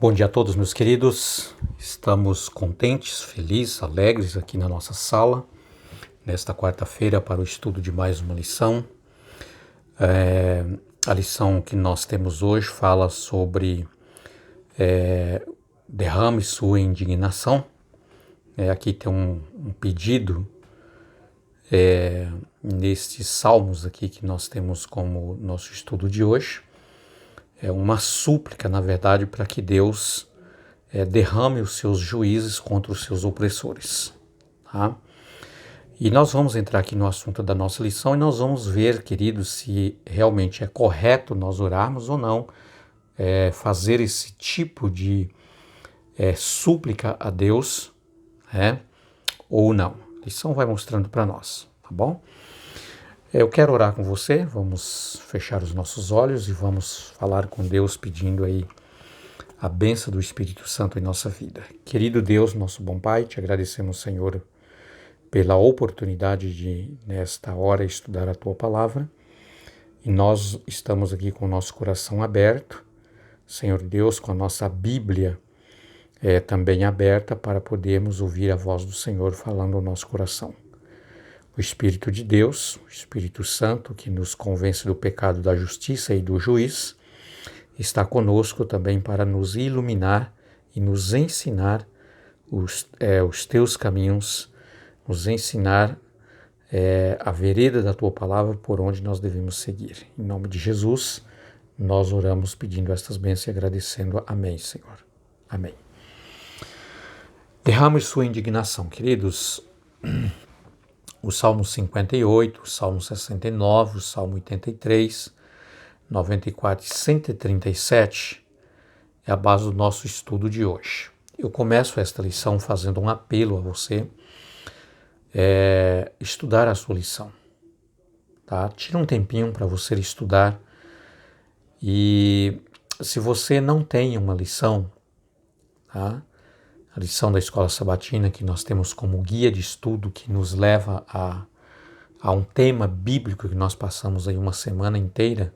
Bom dia a todos, meus queridos. Estamos contentes, felizes, alegres aqui na nossa sala, nesta quarta-feira, para o estudo de mais uma lição. A lição que nós temos hoje fala sobre derrame sua indignação. Aqui tem um pedido nestes salmos aqui que nós temos como nosso estudo de hoje. É uma súplica, na verdade, para que Deus derrame os seus juízes contra os seus opressores. Tá? E nós vamos entrar aqui no assunto da nossa lição e nós vamos ver, queridos, se realmente é correto nós orarmos ou não, fazer esse tipo de súplica a Deus, ou não. A lição vai mostrando para nós, tá bom? Eu quero orar com você, vamos fechar os nossos olhos e vamos falar com Deus pedindo aí a bênção do Espírito Santo em nossa vida. Querido Deus, nosso bom Pai, te agradecemos, Senhor, pela oportunidade de, nesta hora, estudar a Tua Palavra. E nós estamos aqui com o nosso coração aberto, Senhor Deus, com a nossa Bíblia também aberta para podermos ouvir a voz do Senhor falando ao nosso coração. O Espírito de Deus, o Espírito Santo, que nos convence do pecado, da justiça e do juiz, está conosco também para nos iluminar e nos ensinar os teus caminhos, nos ensinar a vereda da tua palavra por onde nós devemos seguir. Em nome de Jesus, nós oramos pedindo estas bênçãos e agradecendo. Amém, Senhor. Amém. Derrame sua indignação, queridos. O Salmo 58, o Salmo 69, o Salmo 83, 94 e 137 é a base do nosso estudo de hoje. Eu começo esta lição fazendo um apelo a você estudar a sua lição. Tá? Tira um tempinho para você estudar e se você não tem uma lição, tá? A lição da Escola Sabatina que nós temos como guia de estudo que nos leva a um tema bíblico que nós passamos aí uma semana inteira,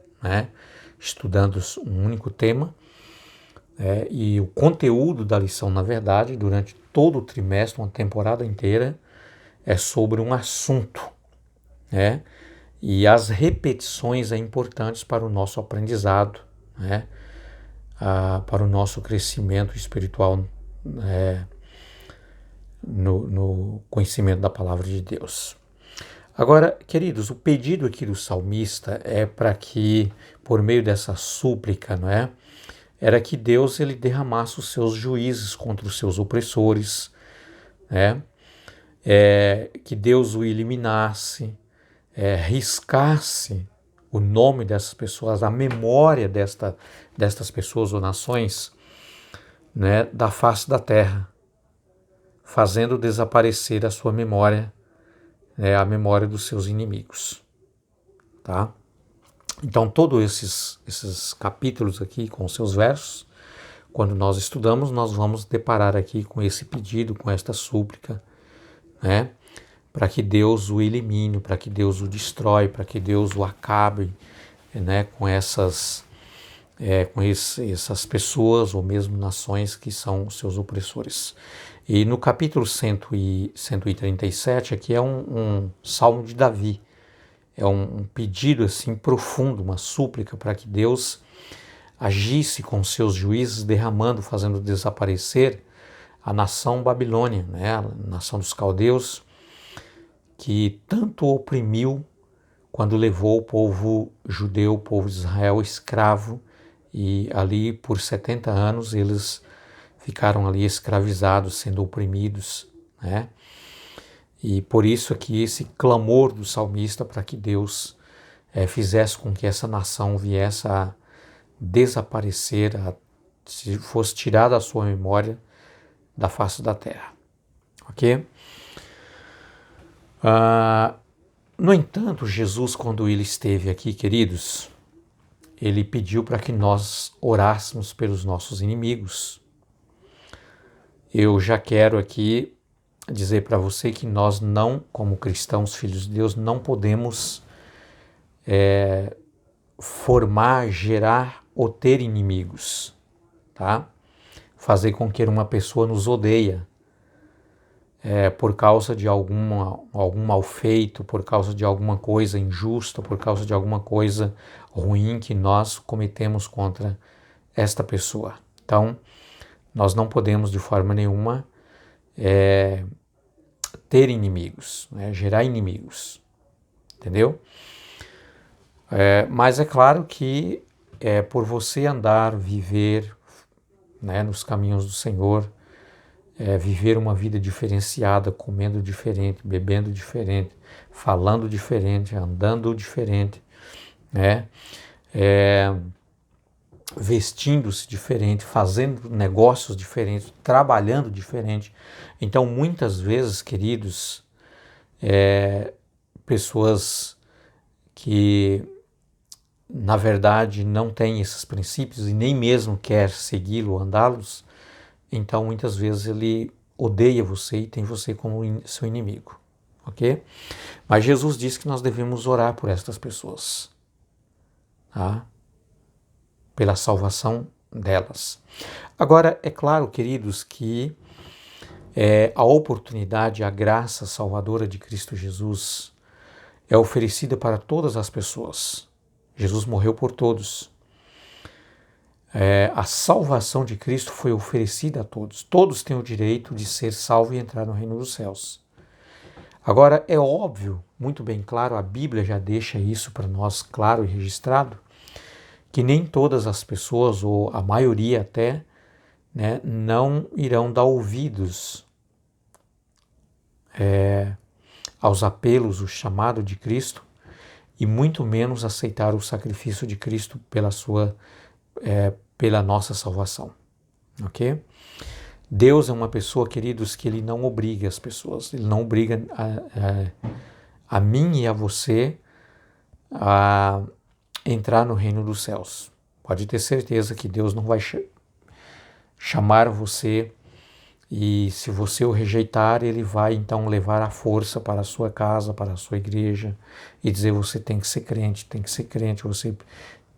estudando um único tema, e o conteúdo da lição, na verdade, durante todo o trimestre, uma temporada inteira, é sobre um assunto, e as repetições são importantes para o nosso aprendizado, para o nosso crescimento espiritual, no conhecimento da palavra de Deus. Agora, queridos, o pedido aqui do salmista é para que, por meio dessa súplica, era que Deus ele derramasse os seus juízes contra os seus opressores, que Deus o eliminasse, riscasse o nome dessas pessoas, a memória destas pessoas ou nações, da face da terra, fazendo desaparecer a sua memória, a memória dos seus inimigos. Tá? Então, todos esses capítulos aqui, com seus versos, quando nós estudamos, nós vamos deparar aqui com esse pedido, com esta súplica, para que Deus o elimine, para que Deus o destrói, para que Deus o acabe, com essas pessoas ou mesmo nações que são os seus opressores. E no capítulo 137, aqui é um salmo de Davi, é um pedido assim profundo, uma súplica para que Deus agisse com seus juízes, derramando, fazendo desaparecer a nação Babilônia, a nação dos caldeus, que tanto oprimiu quando levou o povo judeu, o povo de Israel escravo, e ali por 70 anos eles ficaram ali escravizados, sendo oprimidos, E por isso aqui esse clamor do salmista para que Deus fizesse com que essa nação viesse a desaparecer, se fosse tirada a sua memória da face da terra. Ok? No entanto, Jesus, quando ele esteve aqui, queridos, ele pediu para que nós orássemos pelos nossos inimigos. Eu já quero aqui dizer para você que nós não, como cristãos, filhos de Deus, não podemos formar, gerar ou ter inimigos, tá? fazer com que uma pessoa nos odeie por causa de algum mal feito, por causa de alguma coisa injusta, por causa de alguma coisa ruim que nós cometemos contra esta pessoa. Então, nós não podemos de forma nenhuma ter inimigos, gerar inimigos, entendeu? Mas é claro que por você andar, viver nos caminhos do Senhor, viver uma vida diferenciada, comendo diferente, bebendo diferente, falando diferente, andando diferente, vestindo-se diferente, fazendo negócios diferentes, trabalhando diferente. Então, muitas vezes, queridos, pessoas que, na verdade, não têm esses princípios e nem mesmo quer segui-lo, andá-los, então, muitas vezes, ele odeia você e tem você como seu inimigo, ok? Mas Jesus diz que nós devemos orar por estas pessoas, tá? Pela salvação delas. Agora, é claro, queridos, que a oportunidade, a graça salvadora de Cristo Jesus é oferecida para todas as pessoas. Jesus morreu por todos. A salvação de Cristo foi oferecida a todos. Todos têm o direito de ser salvos e entrar no reino dos céus. Agora, é óbvio, muito bem claro, a Bíblia já deixa isso para nós claro e registrado, que nem todas as pessoas, ou a maioria até, não irão dar ouvidos aos apelos, o chamado de Cristo, e muito menos aceitar o sacrifício de Cristo pela nossa salvação, ok? Deus é uma pessoa, queridos, que Ele não obriga as pessoas, Ele não obriga a mim e a você a entrar no reino dos céus. Pode ter certeza que Deus não vai chamar você e se você o rejeitar, Ele vai então levar a força para a sua casa, para a sua igreja e dizer: você tem que ser crente, você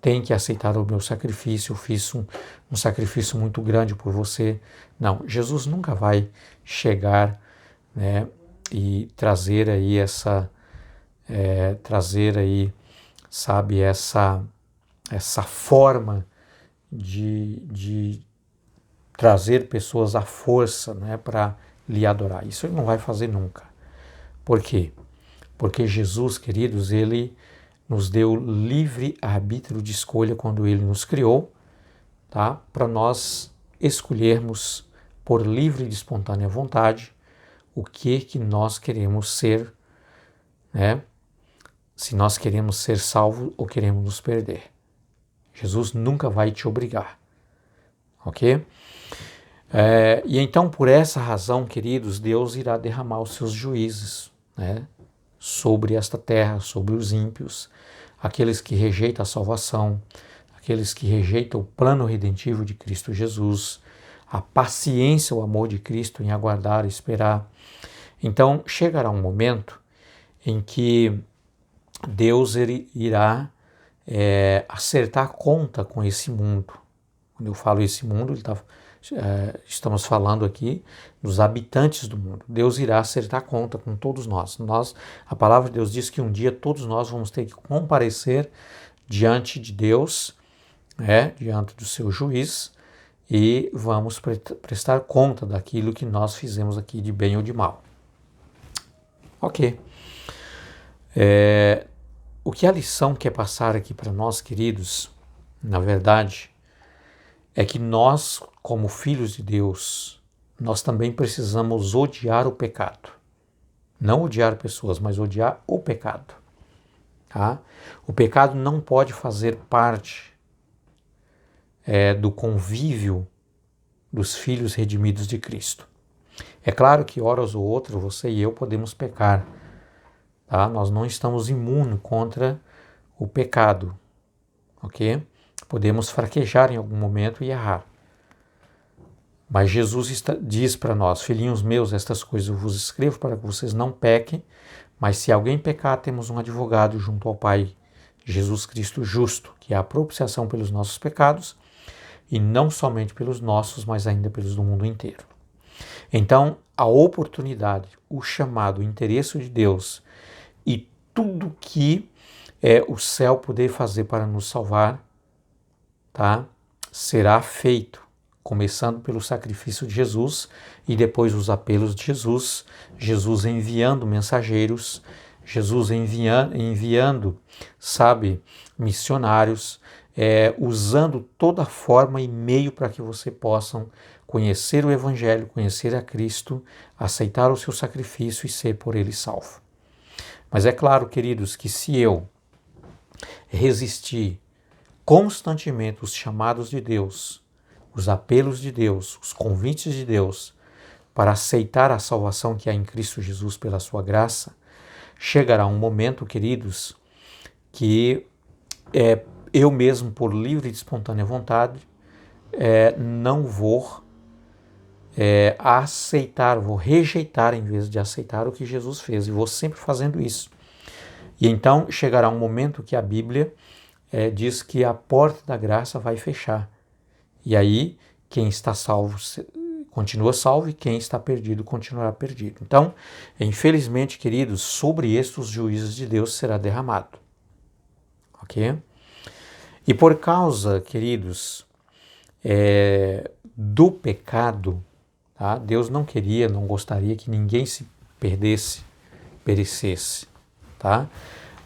tem que aceitar o meu sacrifício, eu fiz um sacrifício muito grande por você. Não, Jesus nunca vai chegar e trazer aí essa forma de trazer pessoas à força para lhe adorar. Isso Ele não vai fazer nunca. Por quê? Porque Jesus, queridos, Ele nos deu livre arbítrio de escolha quando Ele nos criou, tá? Para nós escolhermos por livre e espontânea vontade o que nós queremos ser, se nós queremos ser salvos ou queremos nos perder. Jesus nunca vai te obrigar, ok? E então, por essa razão, queridos, Deus irá derramar os seus juízes, sobre esta terra, sobre os ímpios, aqueles que rejeitam a salvação, aqueles que rejeitam o plano redentivo de Cristo Jesus, a paciência, o amor de Cristo em aguardar e esperar. Então, chegará um momento em que Deus irá acertar conta com esse mundo. Quando eu falo esse mundo, estamos falando aqui dos habitantes do mundo. Deus irá acertar conta com todos nós. A palavra de Deus diz que um dia todos nós vamos ter que comparecer diante de Deus, diante do seu juiz, e vamos prestar conta daquilo que nós fizemos aqui de bem ou de mal. Ok. O que a lição quer passar aqui para nós, queridos, na verdade, é que nós, como filhos de Deus, nós também precisamos odiar o pecado. Não odiar pessoas, mas odiar o pecado. Tá? O pecado não pode fazer parte do convívio dos filhos redimidos de Cristo. É claro que, horas ou outras, você e eu podemos pecar. Tá? Nós não estamos imunes contra o pecado, ok? Podemos fraquejar em algum momento e errar. Mas Jesus diz para nós: filhinhos meus, estas coisas eu vos escrevo para que vocês não pequem, mas se alguém pecar, temos um advogado junto ao Pai, Jesus Cristo justo, que é a propiciação pelos nossos pecados, e não somente pelos nossos, mas ainda pelos do mundo inteiro. Então, a oportunidade, o chamado, o interesse de Deus e tudo que o céu poder fazer para nos salvar, tá? Será feito, começando pelo sacrifício de Jesus e depois os apelos de Jesus, Jesus enviando mensageiros, Jesus enviando, sabe, missionários, usando toda forma e meio para que você possam conhecer o Evangelho, conhecer a Cristo, aceitar o seu sacrifício e ser por ele salvo. Mas é claro, queridos, que se eu resistir constantemente os chamados de Deus, os apelos de Deus, os convites de Deus para aceitar a salvação que há em Cristo Jesus pela sua graça, chegará um momento, queridos, que eu mesmo, por livre e espontânea vontade, não vou aceitar, vou rejeitar em vez de aceitar o que Jesus fez, e vou sempre fazendo isso. E então chegará um momento que a Bíblia diz que a porta da graça vai fechar. E aí, quem está salvo continua salvo e quem está perdido continuará perdido. Então, infelizmente, queridos, sobre estes os juízos de Deus será derramado. Ok? E por causa, queridos, do pecado, tá? Deus não queria, não gostaria que ninguém se perecesse, tá?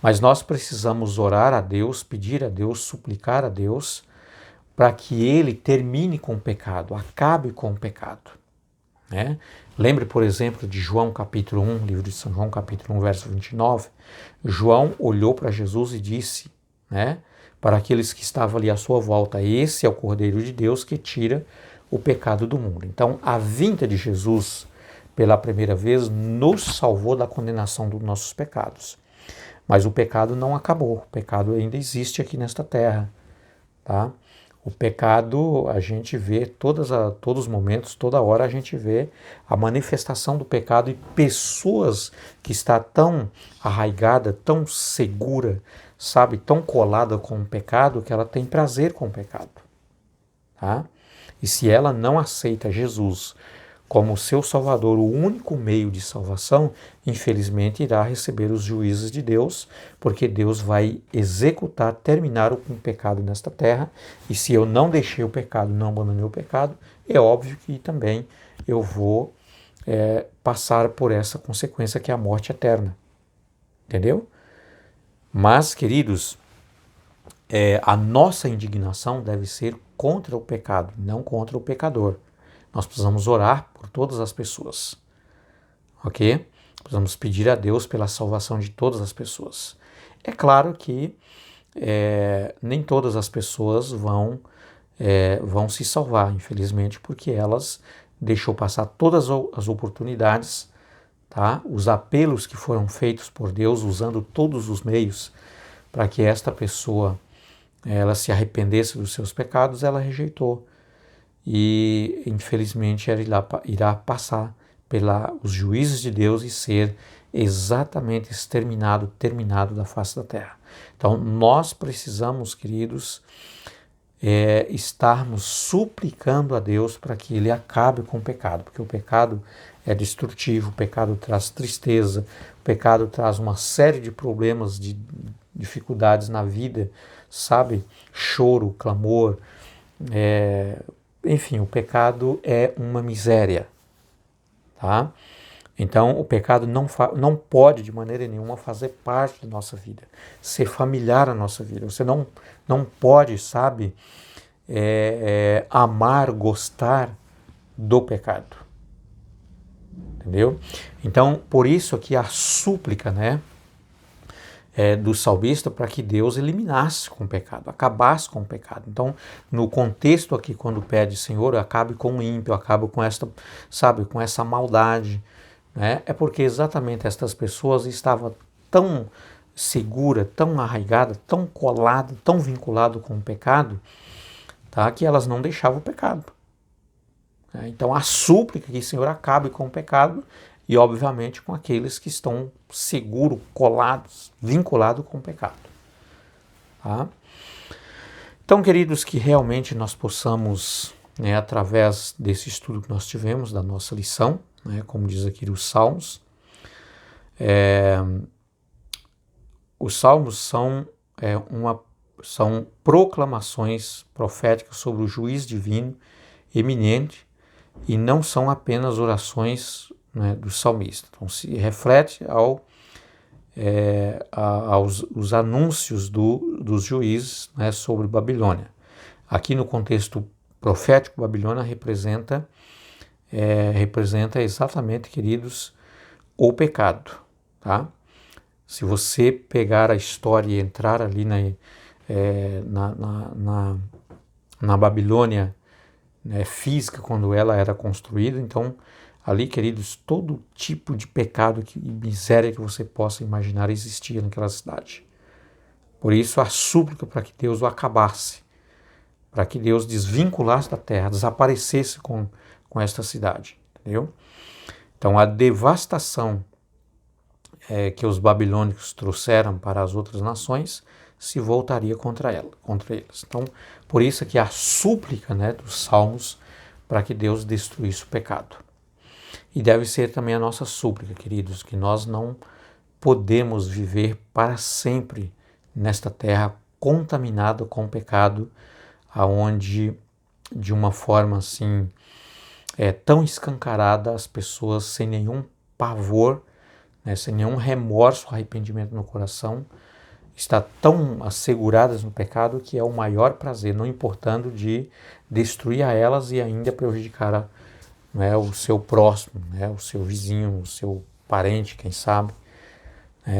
Mas nós precisamos orar a Deus, pedir a Deus, suplicar a Deus, para que Ele termine com o pecado, acabe com o pecado. Né? Lembre, por exemplo, de João capítulo 1, livro de São João capítulo 1, verso 29. João olhou para Jesus e disse, né, para aqueles que estavam ali à sua volta, esse é o Cordeiro de Deus que tira o pecado do mundo. Então, a vinda de Jesus, pela primeira vez, nos salvou da condenação dos nossos pecados. Mas o pecado não acabou, o pecado ainda existe aqui nesta terra, tá? O pecado, a gente vê todos os momentos, toda hora a gente vê a manifestação do pecado e pessoas que está tão arraigada, tão segura, sabe, tão colada com o pecado que ela tem prazer com o pecado, tá? E se ela não aceita Jesus como seu Salvador, o único meio de salvação, infelizmente irá receber os juízos de Deus, porque Deus vai executar, terminar o pecado nesta terra, e se eu não deixei o pecado, não abandonei o pecado, é óbvio que também eu vou passar por essa consequência que é a morte eterna. Entendeu? Mas, queridos, a nossa indignação deve ser contra o pecado, não contra o pecador. Nós precisamos orar por todas as pessoas, ok? Precisamos pedir a Deus pela salvação de todas as pessoas. É claro que nem todas as pessoas vão se salvar, infelizmente, porque elas deixou passar todas as oportunidades, tá? Os apelos que foram feitos por Deus, usando todos os meios para que esta pessoa ela se arrependesse dos seus pecados, ela rejeitou. E, infelizmente, ela irá passar pelos juízos de Deus e ser exatamente exterminado, terminado da face da terra. Então, nós precisamos, queridos, estarmos suplicando a Deus para que Ele acabe com o pecado, porque o pecado é destrutivo, o pecado traz tristeza, o pecado traz uma série de problemas, de dificuldades na vida, sabe? Choro, clamor, enfim, o pecado é uma miséria, tá? Então, o pecado não pode, de maneira nenhuma, fazer parte da nossa vida, ser familiar à nossa vida. Você não pode, sabe, amar, gostar do pecado, entendeu? Então, por isso aqui a súplica, né, do salmista para que Deus eliminasse com o pecado, acabasse com o pecado. Então, no contexto aqui, quando pede, Senhor, acabe com o ímpio, acabe com esta, sabe, com essa maldade, né? É porque exatamente estas pessoas estavam tão segura, tão arraigada, tão colada, tão vinculado com o pecado, tá? Que elas não deixavam o pecado. Então, a súplica que o Senhor acabe com o pecado e, obviamente, com aqueles que estão seguros, colados, vinculados com o pecado. Tá? Então, queridos, que realmente nós possamos, né, através desse estudo que nós tivemos, da nossa lição, né, como diz aqui os Salmos, os Salmos são proclamações proféticas sobre o juiz divino eminente e não são apenas orações, né, do salmista. Então, se reflete aos anúncios dos juízes, né, sobre Babilônia. Aqui no contexto profético, Babilônia representa exatamente, queridos, o pecado. Tá? Se você pegar a história e entrar ali na Babilônia, né, física, quando ela era construída, então ali, queridos, todo tipo de pecado e miséria que você possa imaginar existia naquela cidade. Por isso a súplica para que Deus o acabasse, para que Deus desvinculasse da terra, desaparecesse com esta cidade, entendeu? Então a devastação que os babilônicos trouxeram para as outras nações se voltaria contra eles. Então, por isso que a súplica, né, dos Salmos para que Deus destruísse o pecado. E deve ser também a nossa súplica, queridos, que nós não podemos viver para sempre nesta terra contaminada com o pecado, aonde de uma forma assim tão escancarada as pessoas sem nenhum pavor, né, sem nenhum remorso, arrependimento no coração, está tão asseguradas no pecado que é o maior prazer, não importando de destruir a elas e ainda prejudicar o seu próximo, né, o seu vizinho, o seu parente, quem sabe.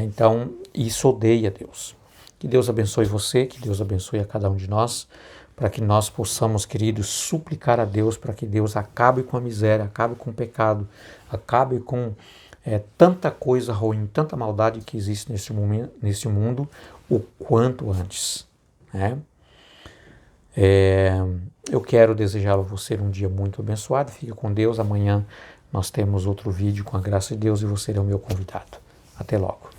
Então, isso odeia Deus. Que Deus abençoe você, que Deus abençoe a cada um de nós, para que nós possamos, queridos, suplicar a Deus para que Deus acabe com a miséria, acabe com o pecado, acabe com tanta coisa ruim, tanta maldade que existe nesse mundo, o quanto antes. Né? Eu quero desejar a você um dia muito abençoado. Fique com Deus. Amanhã nós temos outro vídeo com a graça de Deus e você é o meu convidado. Até logo.